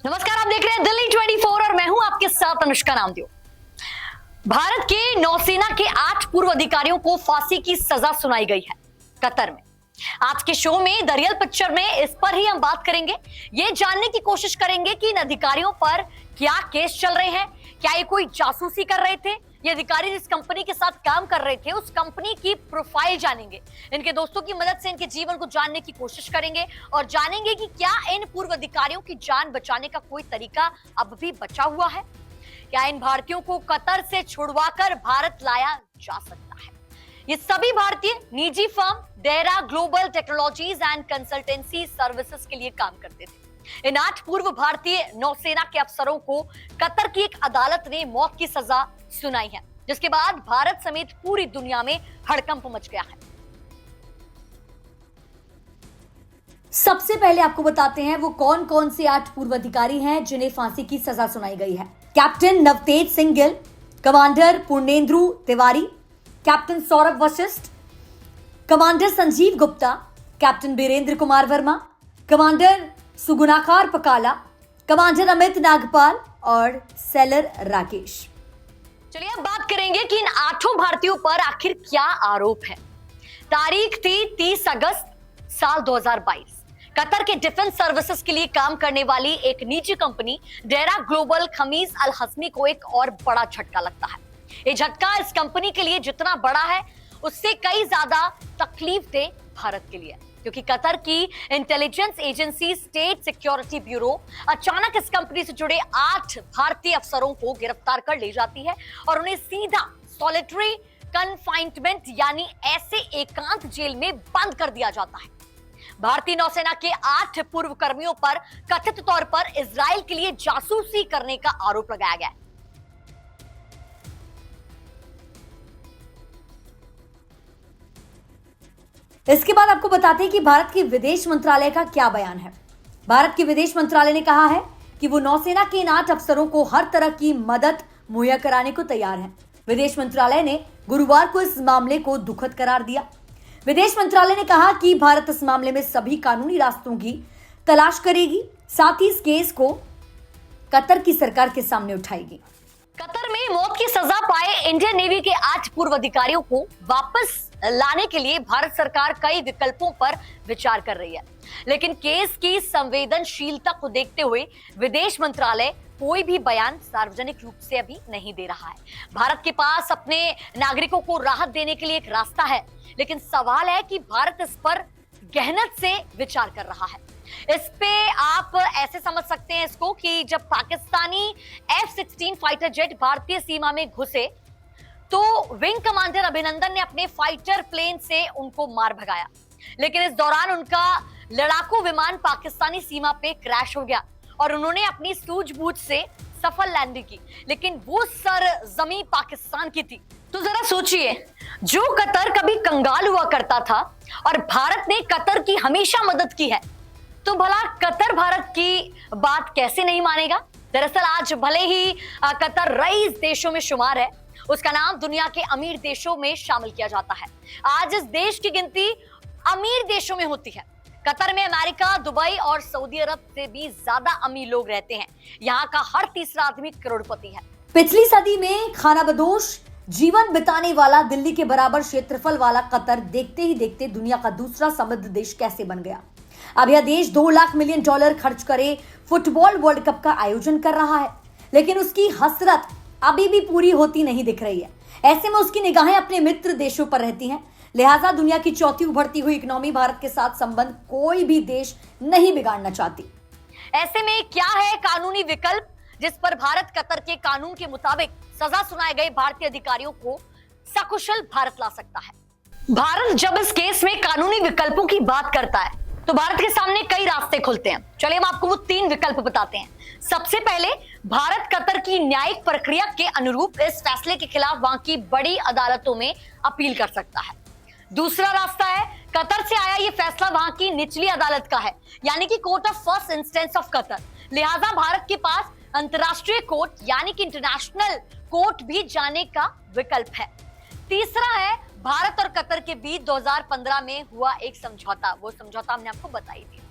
नमस्कार, आप देख रहे हैं दिल्ली 24 और मैं हूं आपके साथ अनुष्का नामदेव। भारत के नौसेना के 8 पूर्व अधिकारियों को फांसी की सजा सुनाई गई है कतर में। आज के शो में द रियल पिक्चर में इस पर ही हम बात करेंगे। ये जानने की कोशिश करेंगे कि इन अधिकारियों पर क्या केस चल रहे हैं, क्या ये कोई जासूसी कर रहे थे, ये अधिकारी जिस कंपनी के साथ काम कर रहे थे उस कंपनी की प्रोफाइल जानेंगे, इनके दोस्तों की मदद से इनके जीवन को जानने की कोशिश करेंगे और जानेंगे कि क्या इन पूर्व अधिकारियों की जान बचाने का कोई तरीका अब भी बचा हुआ है, क्या इन भारतीयों को कतर से छुड़वाकर भारत लाया जा सकता है। ये सभी भारतीय निजी firm Dera global technologies and consultancy services के लिए काम करते थे। इन 8 पूर्व भारतीय नौसेना के अफसरों को कतर की एक अदालत ने मौत की सजा सुनाई है, जिसके बाद भारत समेत पूरी दुनिया में हड़कंप मच गया है। सबसे पहले आपको बताते हैं वो कौन कौन से 8 पूर्व अधिकारी हैं जिन्हें फांसी की सजा सुनाई गई है। Captain Navtej Singh Gill, commander Purnendra Tiwari, captain Saurabh Vashisht, commander Sanjeev Gupta, captain Birendra Kumar Verma, commander Sugunakar Pakala, commander Amit Nagpal और सेलर राकेश। चलिए अब बात करेंगे कि इन 8 भारतीयों पर आखिर क्या आरोप है। तारीख थी 30 अगस्त साल 2022। कतर के डिफेंस सर्विसेज के लिए काम करने वाली एक निजी कंपनी डेरा ग्लोबल खमीज अल हसमी को एक और बड़ा झटका लगता है। ये झटका इस कंपनी के लिए जितना बड़ा है उससे कई ज्यादा तकलीफ दे भारत के लिए, क्योंकि कतर की intelligence agency state security bureau अचानक इस कंपनी से जुड़े 8 भारतीय अफसरों को गिरफ्तार कर ले जाती है और उन्हें सीधा सॉलिटरी कन्फाइनमेंट यानी ऐसे एकांत जेल में बंद कर दिया जाता है। भारतीय नौसेना के 8 पूर्व कर्मियों पर कथित तौर पर इजराइल के लिए जासूसी करने का आरोप लगाया गया है। इसके बाद आपको बताते हैं कि भारत के विदेश मंत्रालय का क्या बयान है। भारत के विदेश मंत्रालय ने कहा है कि वो नौसेना के इन 8 अफसरों को हर तरह की मदद मुहैया कराने को तैयार है। विदेश मंत्रालय ने गुरुवार को इस मामले को दुखद करार दिया। विदेश मंत्रालय ने कहा कि भारत इस मामले में सभी कानूनी रास्तों की तलाश करेगी, साथ ही इस केस को कतर की सरकार के सामने उठाएगी। कतर में मौत की सजा पाए इंडियन नेवी के 8 पूर्व अधिकारियों को वापस लाने के लिए भारत सरकार कई विकल्पों पर विचार कर रही है, लेकिन केस की संवेदनशीलता को देखते हुए विदेश मंत्रालय कोई भी बयान सार्वजनिक रूप से अभी नहीं दे रहा है। भारत के पास अपने नागरिकों को राहत देने के लिए एक रास्ता है, लेकिन सवाल है कि भारत इस पर गहनत से विचार कर रहा है। इस पे आप ऐसे समझ सकते हैं इसको कि जब पाकिस्तानी F-16 फाइटर जेट भारतीय सीमा में घुसे तो विंग कमांडर अभिनंदन ने अपने फाइटर प्लेन से उनको मार भगाया, लेकिन इस दौरान उनका लड़ाकू विमान पाकिस्तानी सीमा पे क्रैश हो गया और उन्होंने अपनी सूझबूझ से सफल लैंडिंग की, लेकिन वो सरजमी पाकिस्तान की थी। तो जरा सोचिए, जो कतर कभी कंगाल हुआ करता था और भारत ने कतर की हमेशा मदद की है, तो भला कतर भारत की बात कैसे नहीं मानेगा। दरअसल आज भले ही कतर रईस देशों में शुमार है, उसका नाम दुनिया के अमीर देशों में शामिल किया जाता है। आज इस देश की गिनती अमीर देशों में होती है। कतर में अमेरिका, दुबई और सऊदी अरब से भी ज्यादा अमीर लोग रहते हैं। यहाँ का हर तीसरा आदमी करोड़पति है। पिछली सदी में खानाबदोश जीवन बिताने वाला दिल्ली के बराबर क्षेत्रफल वाला कतर देखते ही देखते दुनिया का दूसरा समृद्ध देश कैसे बन गया। अब यह देश $2 लाख मिलियन खर्च करे फुटबॉल वर्ल्ड कप का आयोजन कर रहा है, लेकिन उसकी हसरत अभी भी पूरी होती नहीं दिख रही है। ऐसे में उसकी निगाहें अपने मित्र देशों पर रहती हैं। लिहाजा दुनिया की चौथी उभरती हुई इकोनॉमी भारत के साथ संबंध कोई भी देश नहीं बिगाड़ना चाहती। ऐसे में क्या है कानूनी विकल्प जिस पर भारत कतर के कानून के मुताबिक सजा सुनाए गए भारतीय अधिकारियों को सकुशल भारत ला सकता है। भारत जब इस केस में कानूनी विकल्पों की बात करता है तो भारत के सामने कई रास्ते खुलते हैं। चलिए हम आपको वो 3 विकल्प बताते हैं। सबसे पहले, भारत कतर की न्यायिक प्रक्रिया के अनुरूप इस फैसले के खिलाफ वहां की बड़ी अदालतों में अपील कर सकता है। दूसरा रास्ता है, कतर से आया ये फैसला वहां की निचली अदालत का है, यानी कि court of first instance of Qatar. लिहाजा भारत के पास अंतरराष्ट्रीय कोर्ट यानी कि इंटरनेशनल कोर्ट भी जाने का विकल्प है। तीसरा है, भारत और कतर के बीच 2015 में हुआ एक समझौता, वो समझौता हमने आपको बताई थी।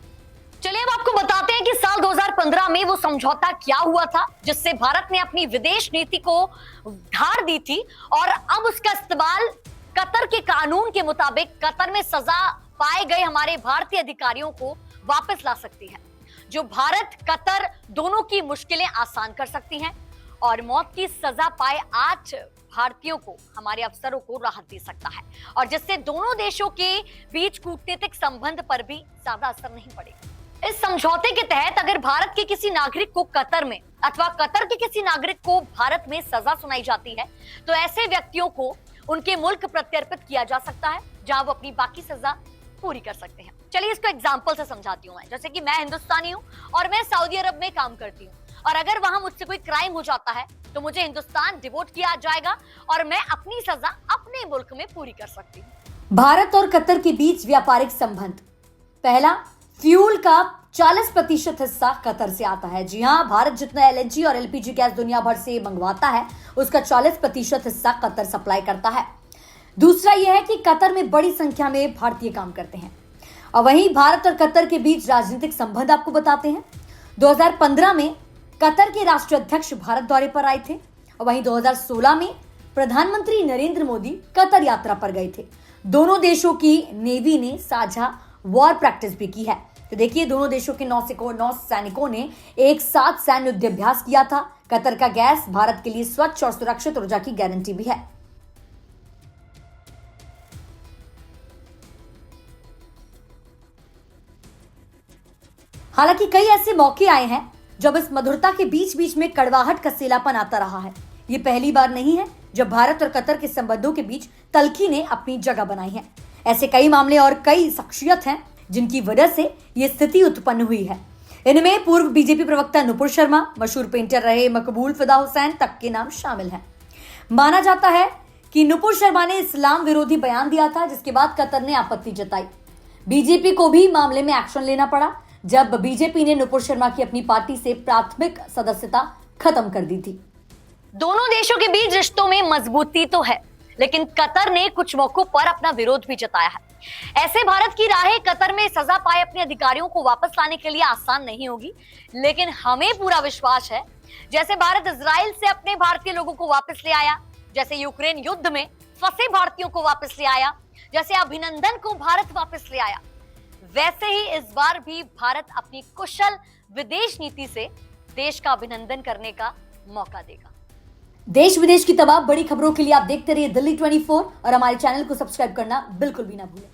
चलिए अब आपको बताते हैं कि साल 2015 में वो समझौता क्या हुआ था जिससे भारत ने अपनी विदेश नीति को धार दी थी और अब उसका इस्तेमाल कतर के कानून के मुताबिक कतर में सजा पाए गए हमारे भारतीय अधिकारियों को वापस ला सकती है, जो भारत कतर दोनों की मुश्किलें आसान कर सकती हैं और मौत की सजा पाए 8 भारतीयों को, हमारे अफसरों को राहत दे सकता है और जिससे दोनों देशों के बीच कूटनीतिक संबंध पर भी ज्यादा असर नहीं पड़ेगा। इस समझौते के तहत अगर भारत के किसी नागरिक को कतर में अथवा कतर के किसी नागरिक को भारत में सजा सुनाई जाती है तो ऐसे व्यक्तियों को उनके मुल्क प्रत्यर्पित किया जा सकता है जहां वो अपनी बाकी सजा पूरी कर सकते हैं। चलिए इसको एग्जाम्पल से समझाती हूँ मैं। जैसे कि मैं हिंदुस्तानी हूँ और मैं सऊदी अरब में काम करती हूँ और अगर वहां मुझसे कोई क्राइम हो जाता है तो मुझे हिंदुस्तान डिपोर्ट किया जाएगा और मैं अपनी सजा अपने मुल्क में पूरी कर सकती हूँ। भारत और कतर के बीच व्यापारिक संबंध। पहला, फ्यूल का 40% हिस्सा कतर से आता है। जी हां, भारत जितना एलएनजी और एलपीजी गैस दुनिया भर से मंगवाता है उसका 40% हिस्सा कतर सप्लाई करता है। दूसरा यह है कि कतर में बड़ी संख्या में भारतीय काम करते हैं। और वहीं भारत और कतर के बीच राजनीतिक संबंध आपको बताते हैं। 2015 में कतर के राष्ट्रीय अध्यक्ष भारत दौरे पर आए थे और वहीं 2016 में प्रधानमंत्री नरेंद्र मोदी कतर यात्रा पर गए थे। दोनों देशों की नेवी ने साझा वॉर प्रैक्टिस भी की है। तो देखिए, दोनों देशों के 9 सैनिकों ने एक साथ सैन्य युद्धाभ्यास किया था। कतर का गैस भारत के लिए स्वच्छ और सुरक्षित ऊर्जा की गारंटी भी है। हालांकि कई ऐसे मौके आए हैं जब इस मधुरता के बीच बीच में कड़वाहट का सेलापन आता रहा है। ये पहली बार नहीं है जब भारत और कतर के संबंधों के बीच तल्खी ने अपनी जगह बनाई है। ऐसे कई मामले और कई शख्सियत हैं जिनकी वजह से ये स्थिति उत्पन्न हुई है। इनमें पूर्व बीजेपी प्रवक्ता नुपुर शर्मा, मशहूर पेंटर रहे मकबूल फिदा हुसैन तक के नाम शामिल हैं। माना जाता है कि नुपुर शर्मा ने इस्लाम विरोधी बयान दिया था जिसके बाद कतर ने आपत्ति जताई। बीजेपी को भी मामले में एक्शन लेना पड़ा जब बीजेपी ने नुपुर शर्मा की अपनी पार्टी से प्राथमिक सदस्यता खत्म कर दी थी। दोनों देशों के बीच रिश्तों में मजबूती तो है, लेकिन कतर ने कुछ मौकों पर अपना विरोध भी जताया है। ऐसे भारत की राहें कतर में सजा पाए अपने अधिकारियों को वापस लाने के लिए आसान नहीं होगी, लेकिन हमें पूरा विश्वास है जैसे भारत इजराइल से अपने भारतीय लोगों को वापस ले आया, जैसे यूक्रेन युद्ध में फंसे भारतीयों को वापस ले आया, जैसे अभिनंदन को भारत वापस ले आया, वैसे ही इस बार भी भारत अपनी कुशल विदेश नीति से देश का अभिनंदन करने का मौका देगा। देश विदेश की तमाम बड़ी खबरों के लिए आप देखते रहिए दिल्ली 24 और हमारे चैनल को सब्सक्राइब करना बिल्कुल भी ना भूलें।